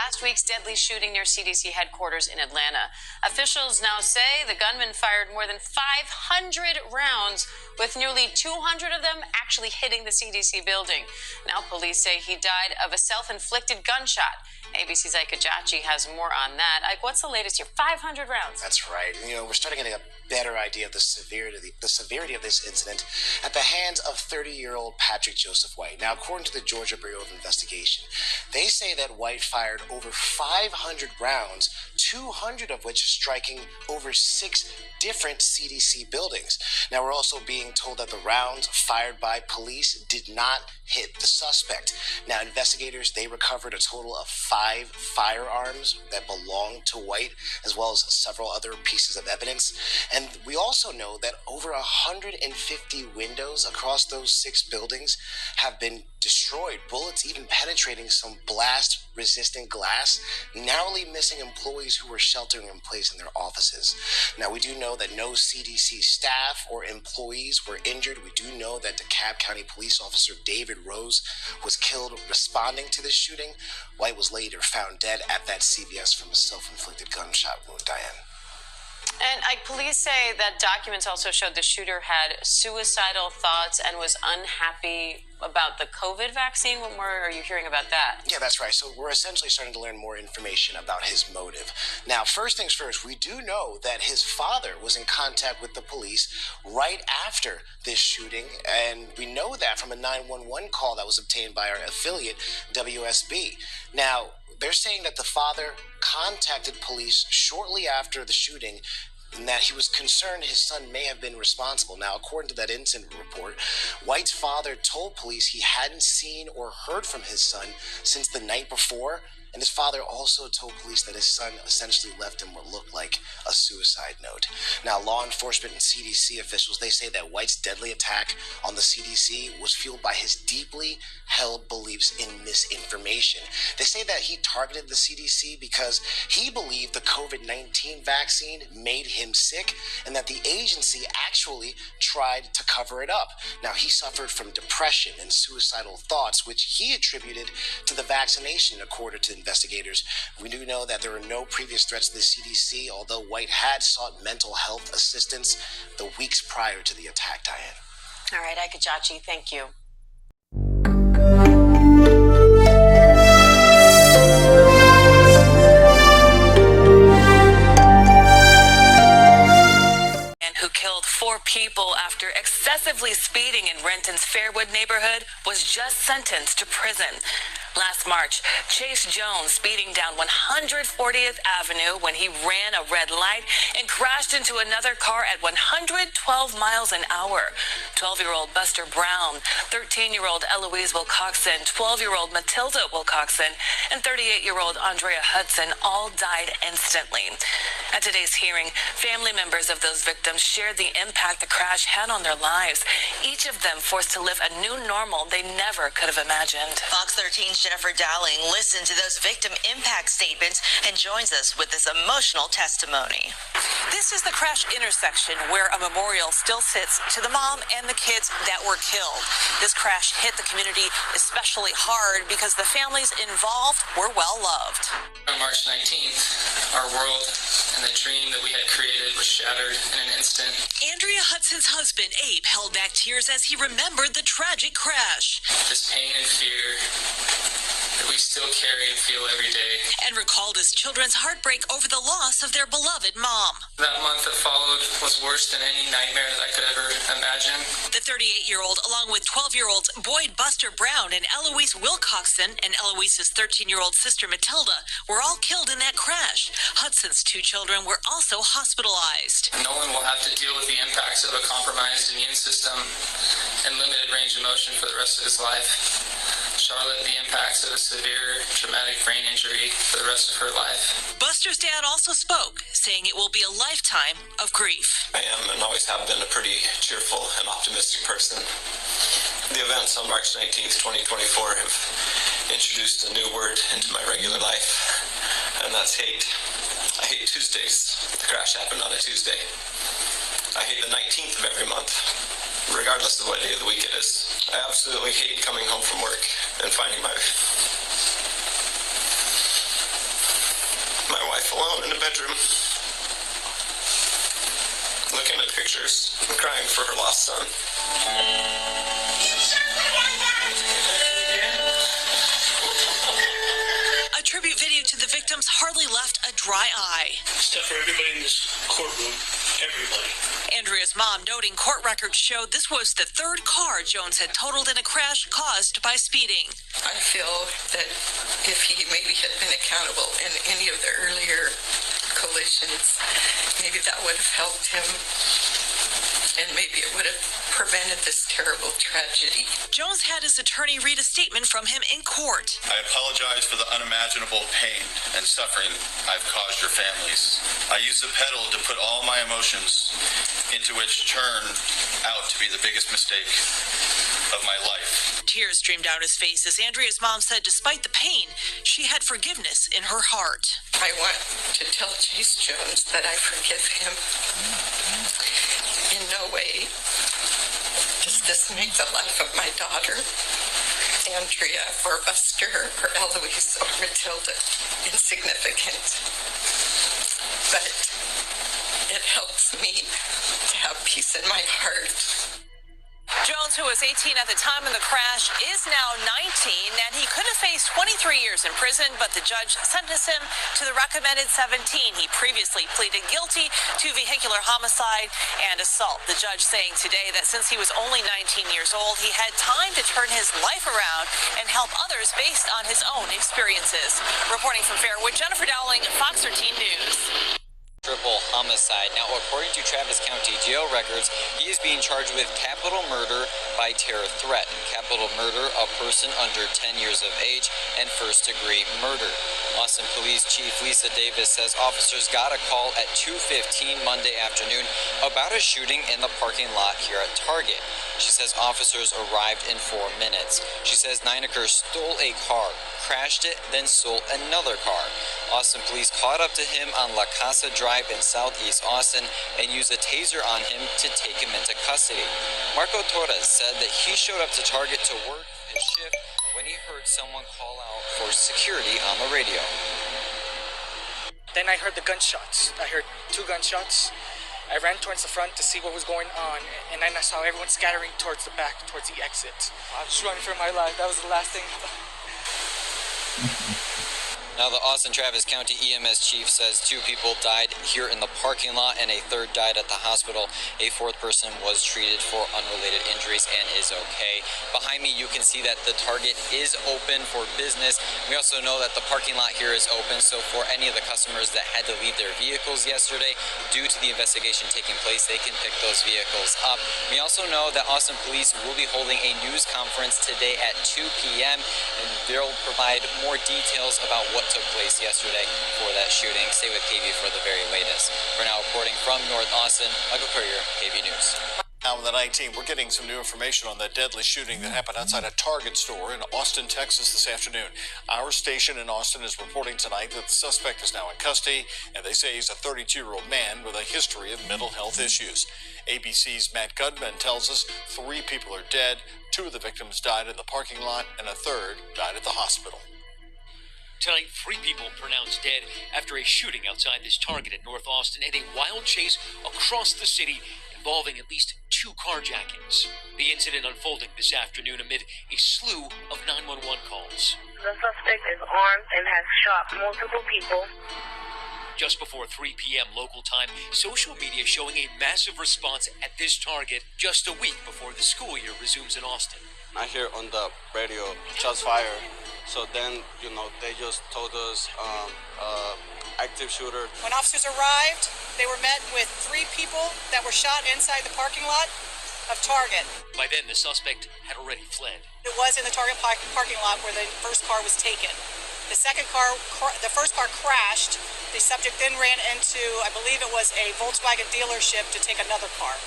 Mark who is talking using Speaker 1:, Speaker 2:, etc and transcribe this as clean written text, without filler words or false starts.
Speaker 1: Last week's deadly shooting near CDC headquarters in Atlanta. Officials now say the gunman fired more than 500 rounds, with nearly 200 of them actually hitting the CDC building. Now police say he died of a self-inflicted gunshot. ABC's Ike Ajachi has more on that. Ike, what's the latest here? 500 rounds.
Speaker 2: That's right. We're starting to get a better idea of the severity of this incident at the hands of 30-year-old Patrick Joseph White. Now, according to the Georgia Bureau of Investigation, they say that White fired over 500 rounds, 200 of which striking over 6 different CDC buildings. Now, we're also being told that the rounds fired by police did not hit the suspect. Now, investigators, they recovered a total of 5 firearms that belonged to White, as well as several other pieces of evidence. And we also know that over 150 windows across those 6 buildings have been destroyed, bullets even penetrating some blast-resistant glass, narrowly missing employees who were sheltering in place in their offices. Now, we do know that no CDC staff or employees were injured. We do know that DeKalb County Police Officer David Rose was killed responding to this shooting. White was later found dead at that CVS from a self-inflicted gunshot wound, Diane.
Speaker 1: And police say that documents also showed the shooter had suicidal thoughts and was unhappy about the COVID vaccine. What more are you hearing about that?
Speaker 2: Yeah, that's right. So we're essentially starting to learn more information about his motive. Now, first things first, we do know that his father was in contact with the police right after this shooting, and we know that from a 911 call that was obtained by our affiliate, WSB. Now, they're saying that the father contacted police shortly after the shooting and that he was concerned his son may have been responsible. Now, according to that incident report, White's father told police he hadn't seen or heard from his son since the night before, and his father also told police that his son essentially left him what looked like a suicide note. Now, law enforcement and CDC officials, they say that White's deadly attack on the CDC was fueled by his deeply held beliefs in misinformation. They say that he targeted the CDC because he believed the COVID-19 vaccine made him sick and that the agency actually tried to cover it up. Now, he suffered from depression and suicidal thoughts, which he attributed to the vaccination, according to investigators. We do know that there were no previous threats to the CDC, although White had sought mental health assistance the weeks prior to the attack, Diane.
Speaker 1: All right, Ike Ajachi, thank you. Who killed 4 people after excessively speeding in Renton's Fairwood neighborhood was just sentenced to prison. Last March, Chase Jones speeding down 140th Avenue when he ran a red light and crashed into another car at 112 miles an hour. 12-year-old Buster Brown, 13-year-old Eloise Wilcoxon, 12-year-old Matilda Wilcoxon, and 38-year-old Andrea Hudson all died instantly. At today's hearing, family members of those victims shared the impact the crash had on their lives, each of them forced to live a new normal they never could have imagined.
Speaker 3: Fox 13's Jennifer Dowling listened to those victim impact statements and joins us with this emotional testimony.
Speaker 4: This is the crash intersection where a memorial still sits to the mom and the kids that were killed. This crash hit the community especially hard because the families involved were well loved.
Speaker 5: On March 19th, our world and the dream that we had created was shattered in an instant.
Speaker 4: Andrea Hudson's husband, Abe, held back tears as he remembered the tragic crash.
Speaker 5: This pain and fear that we still carry and feel every day.
Speaker 4: And recalled his children's heartbreak over the loss of their beloved mom.
Speaker 5: That month that followed was worse than any nightmare that I could ever imagine.
Speaker 4: The 38-year-old, along with 12-year-olds Boyd Buster Brown and Eloise Wilcoxon and Eloise's 13-year-old sister Matilda, were all killed in that crash. Hudson's 2 children were also hospitalized.
Speaker 5: Nolan will have to deal with the impacts of a compromised immune system and limited range of motion for the rest of his life. Charlotte, the impacts of a severe traumatic brain injury for the rest of her life.
Speaker 4: Buster's dad also spoke, saying it will be a lifetime of grief.
Speaker 6: I am and always have been a pretty cheerful and optimistic person. The events on March 19th, 2024 have introduced a new word into my regular life, and that's hate. I hate Tuesdays. The crash happened on a Tuesday. I hate the 19th of every month, regardless of what day of the week it is. I absolutely hate coming home from work and finding my alone in a bedroom, looking at pictures and crying for her lost son.
Speaker 4: A tribute video to the victims hardly left a dry eye.
Speaker 7: Stuff for everybody in this courtroom. Everybody.
Speaker 4: Andrea's mom noting court records showed this was the third car Jones had totaled in a crash caused by speeding.
Speaker 8: I feel that if he maybe had been accountable in any of the earlier collisions, maybe that would have helped him, and maybe it would have prevented this terrible tragedy.
Speaker 4: Jones had his attorney read a statement from him in court.
Speaker 9: I apologize for the unimaginable pain and suffering I've caused your families. I used the pedal to put all my emotions into which turned out to be the biggest mistake of my life.
Speaker 4: Tears streamed down his face as Andrea's mom said despite the pain, she had forgiveness in her heart.
Speaker 8: I want to tell Chase Jones that I forgive him. In no way does this make the life of my daughter, Andrea, or Buster, or Eloise, or Matilda insignificant. But it helps me to have peace in my heart.
Speaker 4: Jones, who was 18 at the time of the crash, is now 19, and he could have faced 23 years in prison, but the judge sentenced him to the recommended 17. He previously pleaded guilty to vehicular homicide and assault. The judge saying today that since he was only 19 years old, he had time to turn his life around and help others based on his own experiences. Reporting from Fairwood, Jennifer Dowling, Fox 13 News.
Speaker 10: Triple homicide. Now, according to Travis County jail records, he is being charged with capital murder by terror threat, capital murder, a person under 10 years of age, and first-degree murder. Austin Police Chief Lisa Davis says officers got a call at 2:15 Monday afternoon about a shooting in the parking lot here at Target. She says officers arrived in 4 minutes. She says Nineker stole a car, crashed it, then stole another car. Austin police caught up to him on La Casa Drive in southeast Austin and used a taser on him to take him into custody. Marco Torres said that he showed up to Target to work his shift when he heard someone call out for security on the radio.
Speaker 11: Then I heard the gunshots. I heard 2 gunshots. I ran towards the front to see what was going on, and then I saw everyone scattering towards the back, towards the exit. I was running for my life. That was the last thing.
Speaker 10: Now, the Austin Travis County EMS chief says 2 people died here in the parking lot and a third died at the hospital. A 4th person was treated for unrelated injuries and is okay. Behind me, you can see that the Target is open for business. We also know that the parking lot here is open, so for any of the customers that had to leave their vehicles yesterday, due to the investigation taking place, they can pick those vehicles up. We also know that Austin Police will be holding a news conference today at 2 p.m., and they'll provide more details about what took place yesterday for that shooting. Stay with KV for the very latest. For now, reporting from North Austin, Michael Courier, KV News.
Speaker 12: Now on the 19th, we're getting some new information on that deadly shooting that happened outside a Target store in Austin, Texas this afternoon. Our station in Austin is reporting tonight that the suspect is now in custody, and they say he's a 32-year-old man with a history of mental health issues. ABC's Matt Gudman tells us 3 people are dead, 2 of the victims died in the parking lot, and a 3rd died at the hospital.
Speaker 13: Tonight, 3 people pronounced dead after a shooting outside this Target in North Austin and a wild chase across the city involving at least 2 carjackings. The incident unfolding this afternoon amid a slew of 911 calls.
Speaker 14: The suspect is armed and has shot multiple people.
Speaker 13: Just before 3 p.m. local time, social media showing a massive response at this Target just a week before the school year resumes in Austin.
Speaker 15: I hear on the radio, shots fired. So then, they just told us active shooter.
Speaker 16: When officers arrived, they were met with 3 people that were shot inside the parking lot of Target.
Speaker 13: By then, the suspect had already fled.
Speaker 16: It was in the Target parking lot where the first car was taken. The first car crashed. The subject then ran into, I believe it was a Volkswagen dealership to take another car.